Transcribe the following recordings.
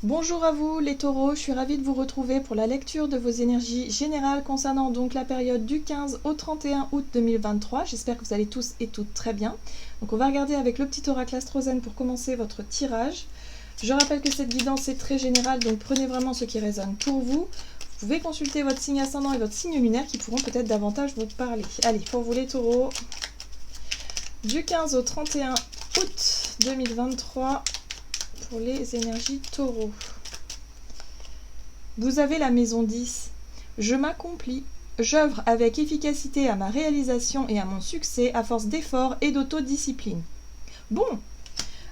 Bonjour à vous les taureaux, je suis ravie de vous retrouver pour la lecture de vos énergies générales concernant donc la période du 15 au 31 août 2023. J'espère que vous allez tous et toutes très bien. Donc on va regarder avec le petit oracle astrozène pour commencer votre tirage. Je rappelle que cette guidance est très générale, donc prenez vraiment ce qui résonne pour vous. Vous pouvez consulter votre signe ascendant et votre signe lunaire qui pourront peut-être davantage vous parler. Allez, pour vous les taureaux, du 15 au 31 août 2023, pour les énergies taureaux. Vous avez la maison 10. Je m'accomplis, j'œuvre avec efficacité à ma réalisation et à mon succès à force d'efforts et d'autodiscipline. Bon,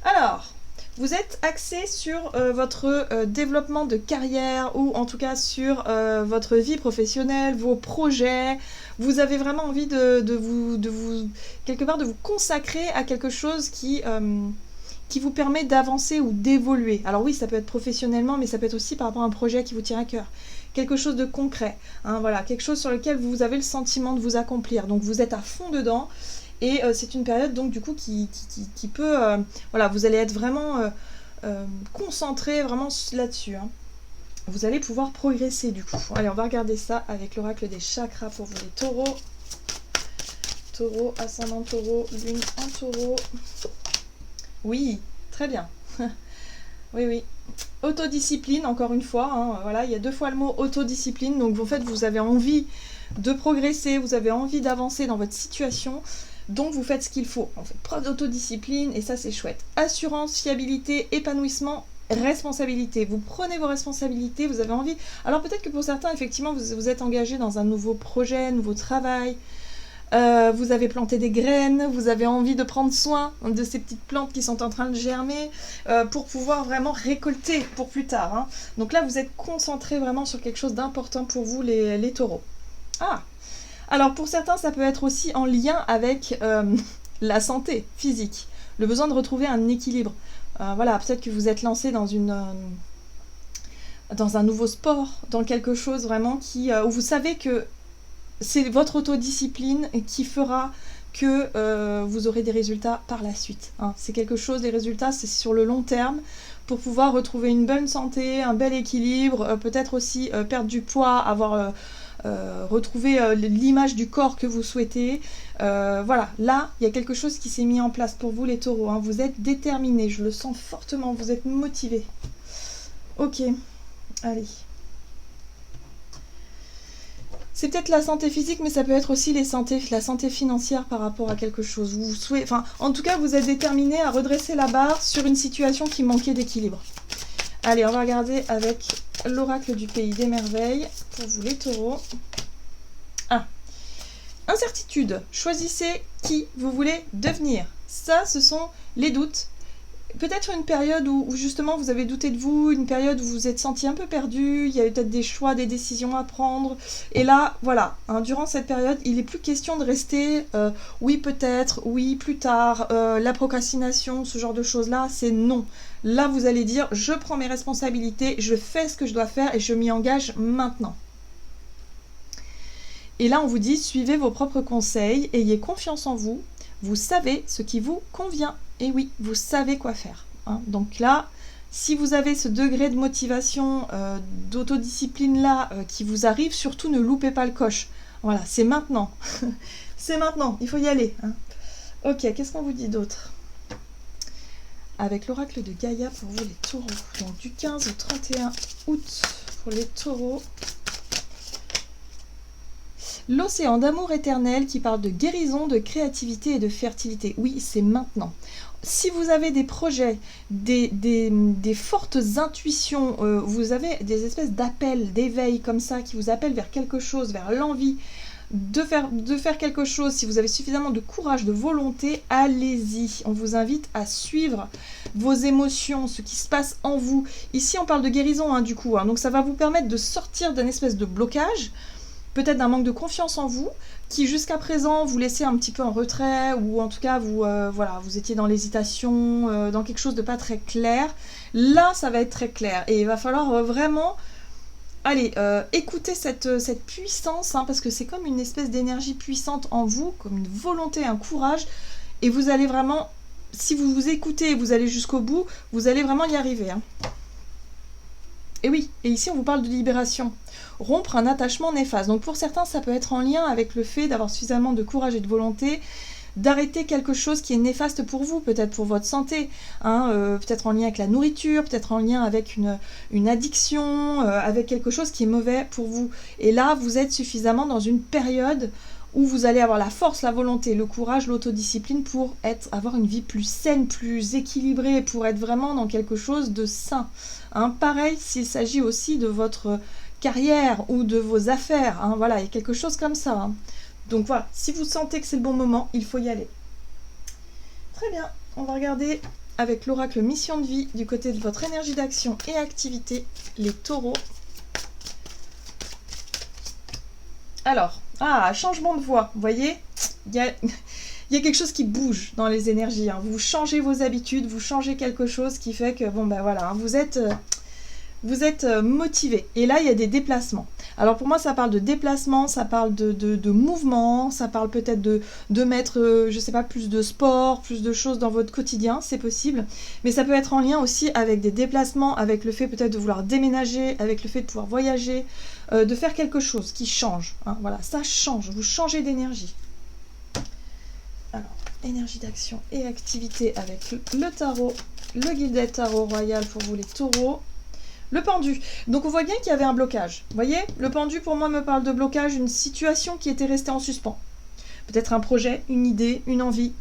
alors, vous êtes axé sur votre développement de carrière ou en tout cas sur votre vie professionnelle, vos projets. Vous avez vraiment envie de vous quelque part de vous consacrer à quelque chose qui vous permet d'avancer ou d'évoluer. Alors oui, ça peut être professionnellement, mais ça peut être aussi par rapport à un projet qui vous tient à cœur. Quelque chose de concret, hein, voilà, quelque chose sur lequel vous avez le sentiment de vous accomplir. Donc vous êtes à fond dedans, et c'est une période donc du coup qui peut... voilà, vous allez être vraiment concentré vraiment là-dessus. Hein. Vous allez pouvoir progresser du coup. Allez, on va regarder ça avec l'oracle des chakras pour vous les taureaux. Taureau, ascendant taureau, lune en taureau... Oui, très bien. Oui, oui. Autodiscipline, encore une fois. Hein, voilà, il y a 2 fois le mot autodiscipline. Donc, en fait, vous avez envie de progresser, vous avez envie d'avancer dans votre situation. Donc, vous faites ce qu'il faut. En fait, preuve d'autodiscipline, et ça, c'est chouette. Assurance, fiabilité, épanouissement, responsabilité. Vous prenez vos responsabilités, vous avez envie... Alors, peut-être que pour certains, effectivement, vous êtes engagé dans un nouveau projet, nouveau travail... vous avez planté des graines, vous avez envie de prendre soin de ces petites plantes qui sont en train de germer pour pouvoir vraiment récolter pour plus tard. Hein. Donc là, vous êtes concentré vraiment sur quelque chose d'important pour vous, les taureaux. Ah, alors pour certains, ça peut être aussi en lien avec la santé physique, le besoin de retrouver un équilibre. Voilà, peut-être que vous êtes lancé dans un nouveau sport, dans quelque chose vraiment où vous savez que c'est votre autodiscipline qui fera que vous aurez des résultats par la suite. Hein. C'est quelque chose, les résultats, c'est sur le long terme, pour pouvoir retrouver une bonne santé, un bel équilibre, peut-être aussi perdre du poids, retrouver l'image du corps que vous souhaitez. Voilà, là, il y a quelque chose qui s'est mis en place pour vous les taureaux. Hein. Vous êtes déterminés, je le sens fortement, vous êtes motivés. Ok, allez. C'est peut-être la santé physique, mais ça peut être aussi la santé financière par rapport à quelque chose. En tout cas, vous êtes déterminé à redresser la barre sur une situation qui manquait d'équilibre. Allez, on va regarder avec l'oracle du pays des merveilles pour vous les taureaux. Ah, incertitude. Choisissez qui vous voulez devenir. Ça, ce sont les doutes. Peut-être une période où justement vous avez douté de vous, une période où vous vous êtes senti un peu perdu, il y a eu peut-être des choix, des décisions à prendre. Et là, voilà, hein, durant cette période, il n'est plus question de rester oui peut-être, oui plus tard, la procrastination, ce genre de choses-là, c'est non. Là, vous allez dire, je prends mes responsabilités, je fais ce que je dois faire et je m'y engage maintenant. Et là, on vous dit, suivez vos propres conseils, ayez confiance en vous, vous savez ce qui vous convient. Et oui, vous savez quoi faire. Hein. Donc là, si vous avez ce degré de motivation, d'autodiscipline-là qui vous arrive, surtout ne loupez pas le coche. Voilà, c'est maintenant. C'est maintenant, il faut y aller. Hein. Ok, qu'est-ce qu'on vous dit d'autre? Avec l'oracle de Gaïa pour vous les taureaux. Donc du 15 au 31 août pour les taureaux. L'océan d'amour éternel qui parle de guérison, de créativité et de fertilité. Oui, c'est maintenant. Si vous avez des projets, des fortes intuitions, vous avez des espèces d'appels, d'éveil comme ça, qui vous appellent vers quelque chose, vers l'envie de faire quelque chose, si vous avez suffisamment de courage, de volonté, allez-y. On vous invite à suivre vos émotions, ce qui se passe en vous. Ici, on parle de guérison, hein, du coup. Hein, donc ça va vous permettre de sortir d'un espèce de blocage, peut-être d'un manque de confiance en vous, qui jusqu'à présent vous laissait un petit peu en retrait, ou en tout cas vous étiez dans l'hésitation, dans quelque chose de pas très clair. Là, ça va être très clair, et il va falloir vraiment, allez, écouter cette puissance, hein, parce que c'est comme une espèce d'énergie puissante en vous, comme une volonté, un courage, et vous allez vraiment, si vous vous écoutez et vous allez jusqu'au bout, vous allez vraiment y arriver. Hein. Et oui, et ici on vous parle de libération. Rompre un attachement néfaste. Donc pour certains, ça peut être en lien avec le fait d'avoir suffisamment de courage et de volonté d'arrêter quelque chose qui est néfaste pour vous, peut-être pour votre santé, hein, peut-être en lien avec la nourriture, peut-être en lien avec une addiction, avec quelque chose qui est mauvais pour vous. Et là, vous êtes suffisamment dans une période où vous allez avoir la force, la volonté, le courage, l'autodiscipline pour avoir une vie plus saine, plus équilibrée, pour être vraiment dans quelque chose de sain. Hein, pareil s'il s'agit aussi de votre carrière ou de vos affaires. Hein, voilà, il y a quelque chose comme ça. Hein. Donc voilà, si vous sentez que c'est le bon moment, il faut y aller. Très bien, on va regarder avec l'oracle mission de vie du côté de votre énergie d'action et activité, les taureaux. Alors, changement de voix, vous voyez, il y a quelque chose qui bouge dans les énergies. Hein. Vous changez vos habitudes, vous changez quelque chose qui fait que, bon ben voilà, hein, vous êtes motivé. Et là, il y a des déplacements. Alors pour moi, ça parle de déplacement, ça parle de mouvement, ça parle peut-être de mettre, je sais pas, plus de sport, plus de choses dans votre quotidien, c'est possible. Mais ça peut être en lien aussi avec des déplacements, avec le fait peut-être de vouloir déménager, avec le fait de pouvoir voyager, de faire quelque chose qui change. Hein, voilà, ça change, vous changez d'énergie. Alors, énergie d'action et activité avec le tarot, le guildet tarot royal pour vous les taureaux. Le pendu. Donc on voit bien qu'il y avait un blocage. Vous voyez, le pendu pour moi me parle de blocage, une situation qui était restée en suspens. Peut-être un projet, une idée, une envie.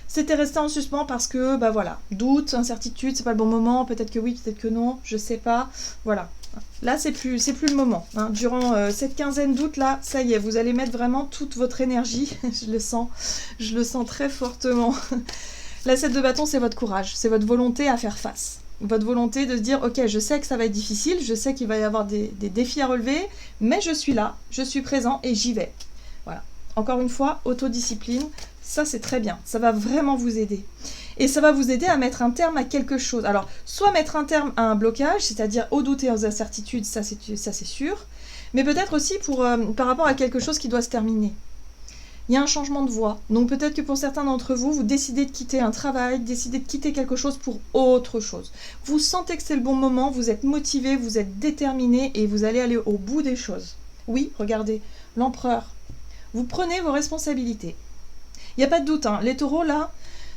C'était resté en suspens parce que, bah voilà, doute, incertitude, c'est pas le bon moment, peut-être que oui, peut-être que non, je sais pas. Voilà. Là, c'est plus le moment. Hein. Durant cette quinzaine d'août, là, ça y est, vous allez mettre vraiment toute votre énergie. je le sens très fortement. La 7 de bâton, c'est votre courage, c'est votre volonté à faire face. Votre volonté de se dire, ok, je sais que ça va être difficile, je sais qu'il va y avoir des défis à relever, mais je suis là, je suis présent et j'y vais. Voilà. Encore une fois, autodiscipline, ça c'est très bien, ça va vraiment vous aider. Et ça va vous aider à mettre un terme à quelque chose. Alors, soit mettre un terme à un blocage, c'est-à-dire aux doutes et aux incertitudes, ça c'est sûr, mais peut-être aussi par rapport à quelque chose qui doit se terminer. Il y a un changement de voie. Donc peut-être que pour certains d'entre vous, vous décidez de quitter un travail, décidez de quitter quelque chose pour autre chose. Vous sentez que c'est le bon moment, vous êtes motivé, vous êtes déterminé et vous allez aller au bout des choses. Oui, regardez, l'empereur. Vous prenez vos responsabilités. Il n'y a pas de doute, hein, les taureaux là,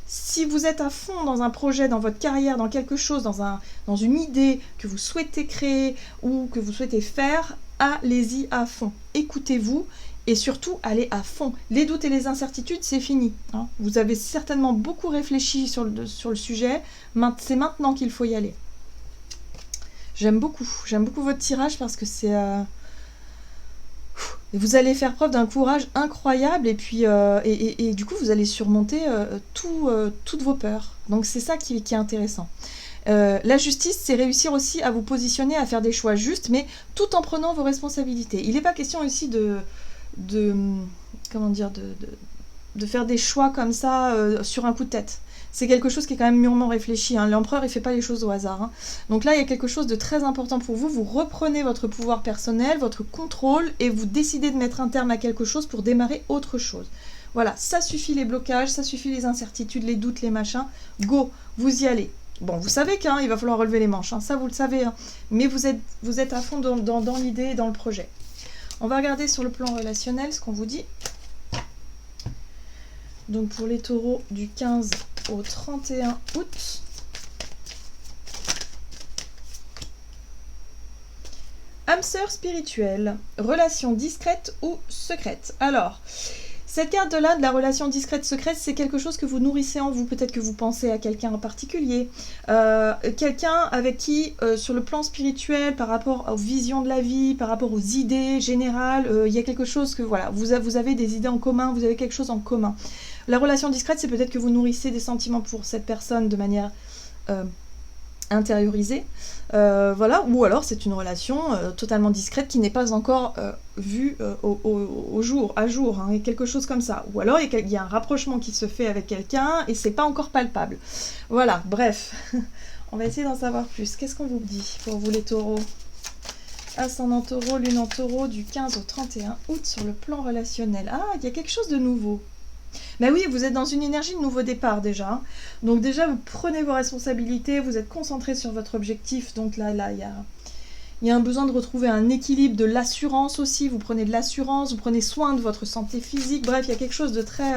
si vous êtes à fond dans un projet, dans votre carrière, dans quelque chose, dans une idée que vous souhaitez créer ou que vous souhaitez faire, allez-y à fond. Écoutez-vous. Et surtout, allez à fond. Les doutes et les incertitudes, c'est fini. Hein. Vous avez certainement beaucoup réfléchi sur le sujet. C'est maintenant qu'il faut y aller. J'aime beaucoup votre tirage parce que c'est... Vous allez faire preuve d'un courage incroyable et puis et du coup, vous allez surmonter toutes vos peurs. Donc c'est ça qui est intéressant. La justice, c'est réussir aussi à vous positionner, à faire des choix justes, mais tout en prenant vos responsabilités. Il n'est pas question ici de faire des choix comme ça sur un coup de tête. C'est quelque chose qui est quand même mûrement réfléchi. Hein. L'empereur, il ne fait pas les choses au hasard. Hein. Donc là, il y a quelque chose de très important pour vous. Vous reprenez votre pouvoir personnel, votre contrôle, et vous décidez de mettre un terme à quelque chose pour démarrer autre chose. Voilà, ça suffit les blocages, ça suffit les incertitudes, les doutes, les machins. Go, vous y allez. Bon, vous savez qu'il va falloir relever les manches, hein. Ça vous le savez. Hein. Mais vous êtes à fond dans l'idée et dans le projet. On va regarder sur le plan relationnel ce qu'on vous dit. Donc pour les taureaux du 15 au 31 août. Âme sœur spirituelle, relation discrète ou secrète. Alors, cette carte-là de la relation discrète-secrète, c'est quelque chose que vous nourrissez en vous. Peut-être que vous pensez à quelqu'un en particulier. Quelqu'un avec qui, sur le plan spirituel, par rapport aux visions de la vie, par rapport aux idées générales, il y a quelque chose que, voilà, vous avez des idées en commun, vous avez quelque chose en commun. La relation discrète, c'est peut-être que vous nourrissez des sentiments pour cette personne de manière intériorisée. Voilà, ou alors c'est une relation totalement discrète qui n'est pas encore vue au jour, à jour, hein, et quelque chose comme ça. Ou alors il y a un rapprochement qui se fait avec quelqu'un et c'est pas encore palpable. Voilà, bref, on va essayer d'en savoir plus. Qu'est-ce qu'on vous dit pour vous les taureaux? Ascendant taureau, lune en taureau du 15 au 31 août sur le plan relationnel. Ah, il y a quelque chose de nouveau. Ben oui, vous êtes dans une énergie de nouveau départ déjà. Hein. Donc déjà, vous prenez vos responsabilités, vous êtes concentré sur votre objectif. Donc là, il Il y a un besoin de retrouver un équilibre, de l'assurance aussi. Vous prenez de l'assurance, vous prenez soin de votre santé physique. Bref, il y a quelque chose de très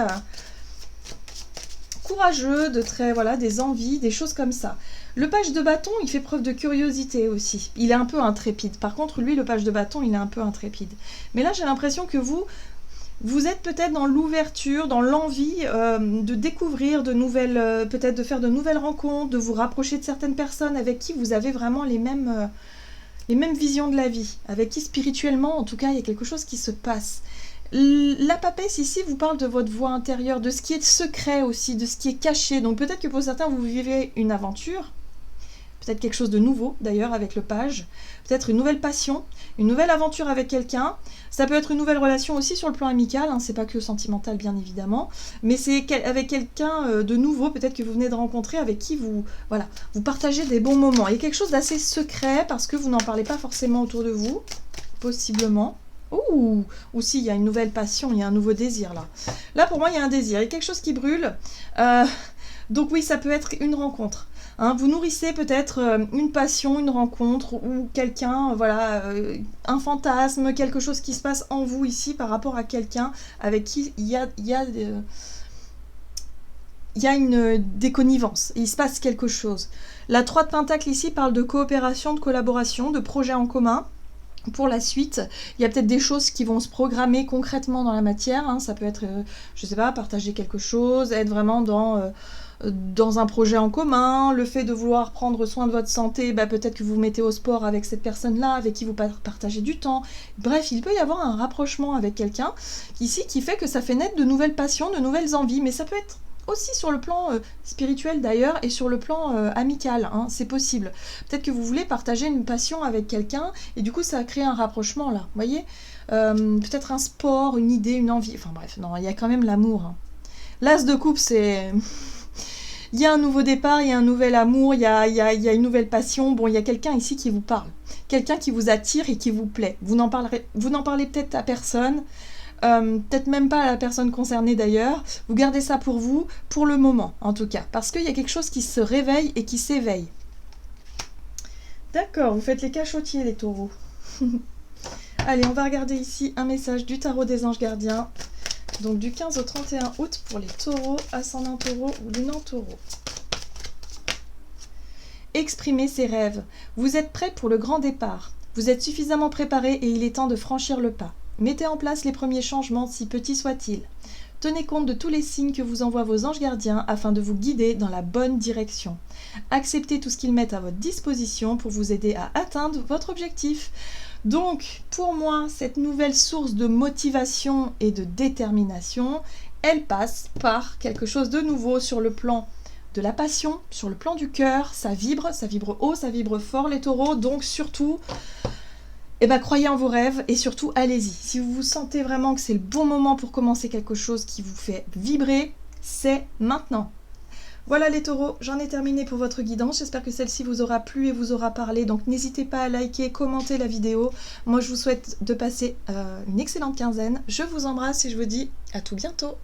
courageux, de très, voilà, des envies, des choses comme ça. Le page de bâton, il fait preuve de curiosité aussi. Il est un peu intrépide. Par contre, lui, le page de bâton, il est un peu intrépide. Mais là, j'ai l'impression que vous êtes peut-être dans l'ouverture, dans l'envie de découvrir de nouvelles, peut-être de faire de nouvelles rencontres, de vous rapprocher de certaines personnes avec qui vous avez vraiment les mêmes visions de la vie, avec qui spirituellement, en tout cas, il y a quelque chose qui se passe. La papesse ici vous parle de votre voix intérieure, de ce qui est secret aussi, de ce qui est caché. Donc peut-être que pour certains, vous vivez une aventure, peut-être quelque chose de nouveau d'ailleurs avec le page, peut-être une nouvelle passion, une nouvelle aventure avec quelqu'un. Ça peut être une nouvelle relation aussi sur le plan amical, hein, c'est pas que sentimental bien évidemment, mais c'est avec quelqu'un de nouveau, peut-être que vous venez de rencontrer, avec qui vous partagez des bons moments. Il y a quelque chose d'assez secret parce que vous n'en parlez pas forcément autour de vous, possiblement. Ou si, il y a une nouvelle passion, il y a un nouveau désir là. Là, pour moi, il y a un désir, il y a quelque chose qui brûle. Donc oui, ça peut être une rencontre. Hein, vous nourrissez peut-être une passion, une rencontre, ou quelqu'un, voilà, un fantasme, quelque chose qui se passe en vous ici par rapport à quelqu'un avec qui il y a des connivences, il se passe quelque chose. La 3 de Pentacle ici parle de coopération, de collaboration, de projets en commun. Pour la suite, il y a peut-être des choses qui vont se programmer concrètement dans la matière, hein. Ça peut être, je sais pas, partager quelque chose, être vraiment dans un projet en commun, le fait de vouloir prendre soin de votre santé, bah, peut-être que vous vous mettez au sport avec cette personne-là, avec qui vous partagez du temps. Bref, il peut y avoir un rapprochement avec quelqu'un ici qui fait que ça fait naître de nouvelles passions, de nouvelles envies, mais ça peut être aussi sur le plan spirituel d'ailleurs et sur le plan amical, hein, c'est possible. Peut-être que vous voulez partager une passion avec quelqu'un et du coup ça crée un rapprochement là, vous voyez, peut-être un sport, une idée, une envie, enfin bref, non, il y a quand même l'amour. Hein. L'as de coupe, c'est... Il y a un nouveau départ, il y a un nouvel amour, il y a une nouvelle passion. Bon, il y a quelqu'un ici qui vous parle, quelqu'un qui vous attire et qui vous plaît. Vous n'en parlez peut-être à personne, peut-être même pas à la personne concernée d'ailleurs. Vous gardez ça pour vous, pour le moment en tout cas, parce qu'il y a quelque chose qui se réveille et qui s'éveille. D'accord, vous faites les cachotiers les taureaux. Allez, on va regarder ici un message du tarot des anges gardiens. Donc du 15 au 31 août pour les taureaux, ascendant taureau ou lunan taureau. Exprimez ses rêves. Vous êtes prêt pour le grand départ. Vous êtes suffisamment préparé et il est temps de franchir le pas. Mettez en place les premiers changements, si petits soient-ils. Tenez compte de tous les signes que vous envoient vos anges gardiens afin de vous guider dans la bonne direction. Acceptez tout ce qu'ils mettent à votre disposition pour vous aider à atteindre votre objectif. Donc, pour moi, cette nouvelle source de motivation et de détermination, elle passe par quelque chose de nouveau sur le plan de la passion, sur le plan du cœur. Ça vibre haut, ça vibre fort les taureaux, donc surtout... croyez en vos rêves et surtout allez-y. Si vous sentez vraiment que c'est le bon moment pour commencer quelque chose qui vous fait vibrer, c'est maintenant. Voilà les taureaux, j'en ai terminé pour votre guidance. J'espère que celle-ci vous aura plu et vous aura parlé. Donc n'hésitez pas à liker, commenter la vidéo. Moi je vous souhaite de passer une excellente quinzaine. Je vous embrasse et je vous dis à tout bientôt.